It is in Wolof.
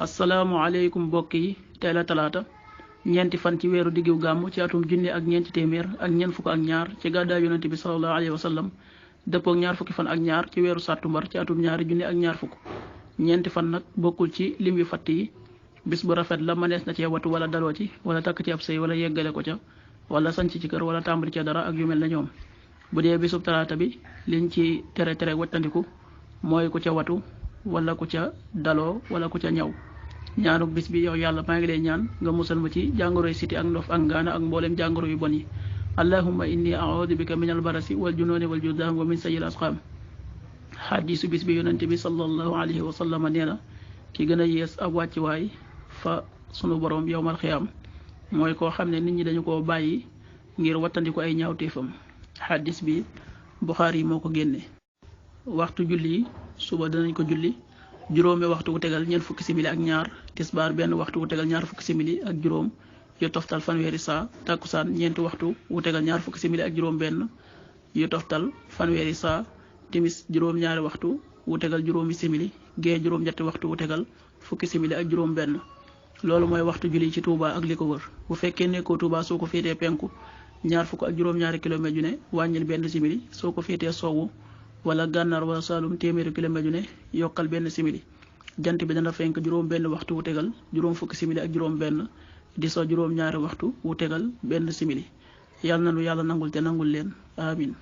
asalaamaaleykum mbokk yi tey la talaata ñeenti fan ci weeru diggu gàmm ci atum junni ak ñeenti téeméer ak ñeent fukk ak ñaar ci gàddaay yonent bi sallallahu alayhi wa sallam dëppoo ak ñaar fukki fan ak ñaar ci weeru sàttumbar ci atum ñaari junni ak ñaar fukk ñeenti fan nag bokkul ci lim yu fatt yi bis bu rafet la mënees na cee watu wala daloo ci wala takk ci ab sëy wala yeggale ko ca wala sanc ci kër wala tàmbali ca dara ak yu mel na ñoom bu dee bisub talaata bi liñ ci tere wattandiku mooy ku ca watu wala ku ca daloo wala ku ca ñaw ñaanuk bis bi yow yàlla maa ngi lay ñaan nga musal ma ci jàngoroy siti ak ndof ak ngaana ak mboolem jàngoro yu bon yi allahumma inni a'udhu bika min albarasi wal jununi wal judaam wa min sayil asqaam xadiisu bis bi yonente bi sallallahu alayhi wa sallam nee na ki gën a yées ab wàcciwaay fa sunu borom yowmal xiyaam mooy koo xam ne nit ñi dañu koo bàyyi ngir wattandiku ay ñaawteefam xadis bi Buxaari yi moo ko génne waxtu julli yi suba danañ ko julli juróomi waxtu wu tegal ñeent fukki simili ak ñaar tisbaar benn waxtu wu tegal ñaar fukki simili ak juróom yu toftal fanweeri saa takkusaan ñeenti waxtu wu tegal ñaar fukki simili ak juróom benn yu toftal fanweeri saa timis juróom ñaari waxtu wu tegal juróomi simili gee juróom ñetti waxtu wu tegal fukki simili ak juróom benn loolu mooy waxtu julli ci Touba ak li ko wër bu fekkee nekkoo Touba soo ko féetee penku ñaar fukk ak juróom-ñaari kilomètre yu ne wàññil benn simili soo ko féetee sowwu wala gànnaar wala saalum téeméeri kilomètre yu ne yokkal benn simili jant bi dana fenk juróom benn waxtu wu tegal juróom fukki simili ak juróom benn di so juróom ñaari waxtu wu tegal benn simili yàlla na nu yàlla nangul te nangul leen amin